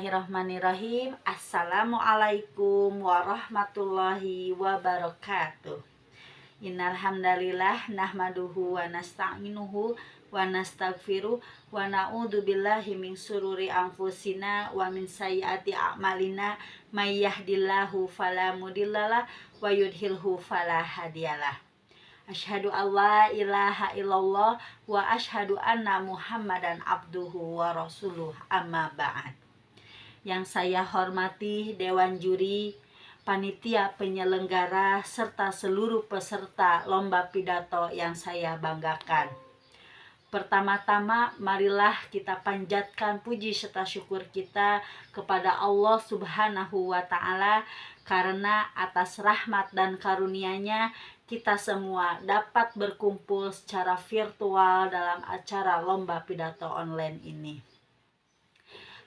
Bismillahirrahmanirrahim. Assalamualaikum warahmatullahi wabarakatuh. Innal hamdalillah nahmaduhu wa nasta'inuhu wa nastaghfiruh wa na'udzu billahi min sururi anfusina wa min sayyiati a'malina may yahdihillahu fala mudhillalah wa yudhilhu fala hadiyalah. Asyhadu alla ilaha illallah wa asyhadu anna Muhammadan abduhu wa rasuluh, amma ba'd. Yang saya hormati Dewan Juri, panitia penyelenggara, serta seluruh peserta lomba pidato yang saya banggakan. Pertama-tama marilah kita panjatkan puji serta syukur kita kepada Allah Subhanahu wa Ta'ala, karena atas rahmat dan karunia-Nya kita semua dapat berkumpul secara virtual dalam acara lomba pidato online ini.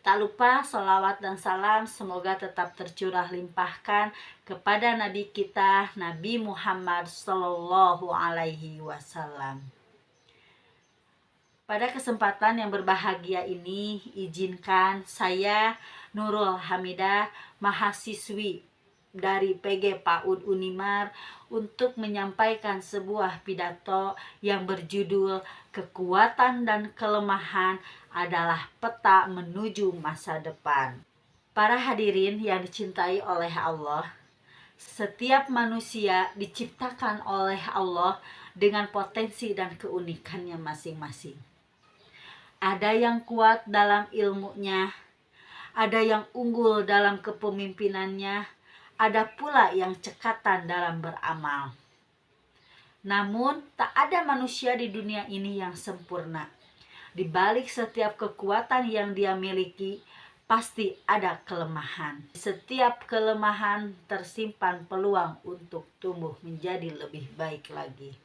Tak lupa sholawat dan salam semoga tetap tercurah limpahkan kepada Nabi kita, Nabi Muhammad Sallallahu Alaihi Wasallam. Pada kesempatan yang berbahagia ini, izinkan saya Nurul Hamidah, mahasiswi dari PG PAUD Unimar, untuk menyampaikan sebuah pidato yang berjudul Kekuatan dan Kelemahan adalah Peta Menuju Masa Depan. Para hadirin yang dicintai oleh Allah, setiap manusia diciptakan oleh Allah dengan potensi dan keunikannya masing-masing. Ada yang kuat dalam ilmunya, ada yang unggul dalam kepemimpinannya, ada pula yang cekatan dalam beramal. Namun, tak ada manusia di dunia ini yang sempurna. Di balik setiap kekuatan yang dia miliki, pasti ada kelemahan. Setiap kelemahan tersimpan peluang untuk tumbuh menjadi lebih baik lagi.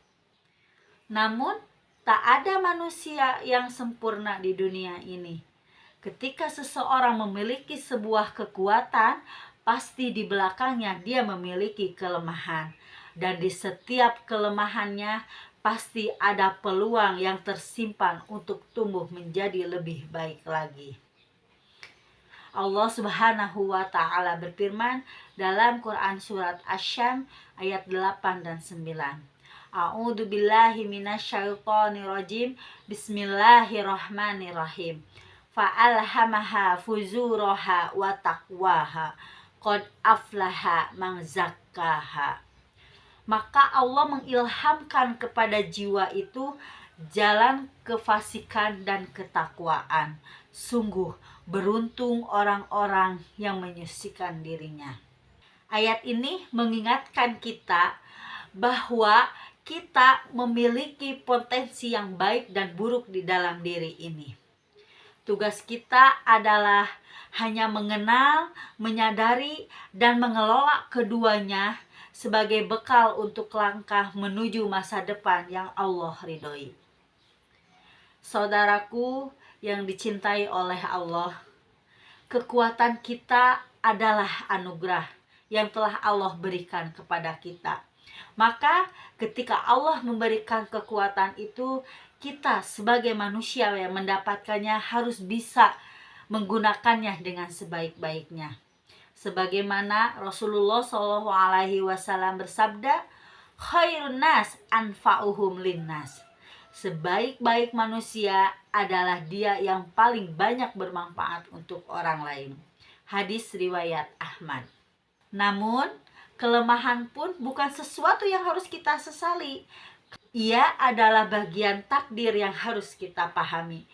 Namun, tak ada manusia yang sempurna di dunia ini. Ketika seseorang memiliki sebuah kekuatan, pasti di belakangnya dia memiliki kelemahan. Dan di setiap kelemahannya pasti ada peluang yang tersimpan untuk tumbuh menjadi lebih baik lagi. Allah Subhanahu wa Ta'ala berfirman dalam Quran surat Asy-Syams ayat 8 dan 9. A'udzu billahi minasyaitonir rajim. Bismillahirrahmanirrahim. Fa'alhamaha fujuraha wa taqwaha. Qad aflaha man zakkaha. Maka Allah mengilhamkan kepada jiwa itu jalan kefasikan dan ketakwaan. Sungguh beruntung orang-orang yang menyucikan dirinya. Ayat ini mengingatkan kita bahwa kita memiliki potensi yang baik dan buruk di dalam diri ini. Tugas kita adalah hanya mengenal, menyadari, dan mengelola keduanya sebagai bekal untuk langkah menuju masa depan yang Allah ridhoi. Saudaraku yang dicintai oleh Allah, kekuatan kita adalah anugerah yang telah Allah berikan kepada kita. Maka ketika Allah memberikan kekuatan itu, kita sebagai manusia yang mendapatkannya harus bisa menggunakannya dengan sebaik-baiknya. Sebagaimana Rasulullah SAW bersabda, khairun nas anfa'uhum linnas. Sebaik-baik manusia adalah dia yang paling banyak bermanfaat untuk orang lain. Hadis riwayat Ahmad. Namun, kelemahan pun bukan sesuatu yang harus kita sesali. Ia adalah bagian takdir yang harus kita pahami.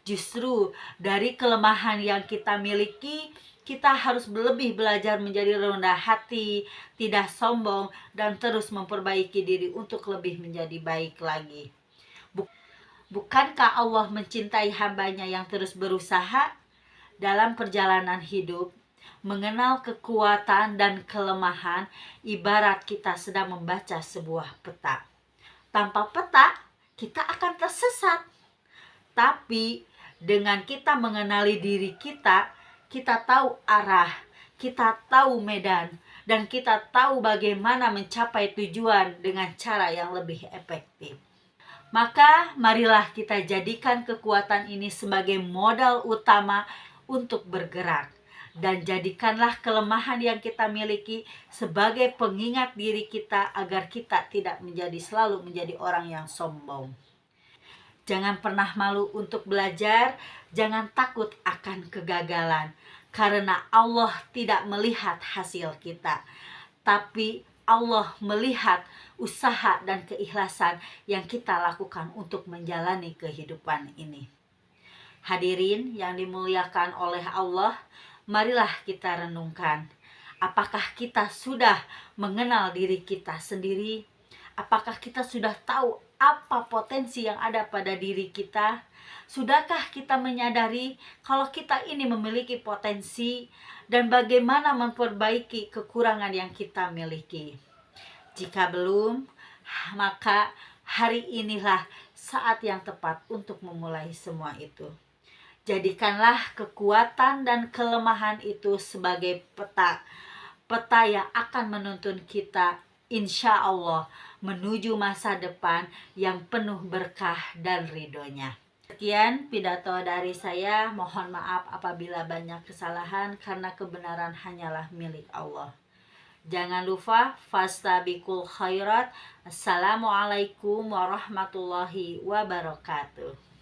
Justru dari kelemahan yang kita miliki, kita harus lebih belajar menjadi rendah hati, tidak sombong, dan terus memperbaiki diri untuk lebih menjadi baik lagi. Bukankah Allah mencintai hambanya yang terus berusaha dalam perjalanan hidup? Mengenal kekuatan dan kelemahan ibarat kita sedang membaca sebuah peta. Tanpa peta, kita akan tersesat. Tapi dengan kita mengenali diri kita, kita tahu arah, kita tahu medan, dan kita tahu bagaimana mencapai tujuan dengan cara yang lebih efektif. Maka marilah kita jadikan kekuatan ini sebagai modal utama untuk bergerak. Dan jadikanlah kelemahan yang kita miliki sebagai pengingat diri kita agar kita tidak selalu menjadi orang yang sombong. Jangan pernah malu untuk belajar, jangan takut akan kegagalan. Karena Allah tidak melihat hasil kita, tapi Allah melihat usaha dan keikhlasan yang kita lakukan untuk menjalani kehidupan ini. Hadirin yang dimuliakan oleh Allah, marilah kita renungkan. Apakah kita sudah mengenal diri kita sendiri? Apakah kita sudah tahu apa potensi yang ada pada diri kita? Sudahkah kita menyadari kalau kita ini memiliki potensi dan bagaimana memperbaiki kekurangan yang kita miliki? Jika belum, maka hari inilah saat yang tepat untuk memulai semua itu. Jadikanlah kekuatan dan kelemahan itu sebagai peta yang akan menuntun kita insya Allah menuju masa depan yang penuh berkah dan ridhonya. Sekian pidato dari saya, mohon maaf apabila banyak kesalahan karena kebenaran hanyalah milik Allah. Jangan lupa fastabiqul khairat. Assalamualaikum warahmatullahi wabarakatuh.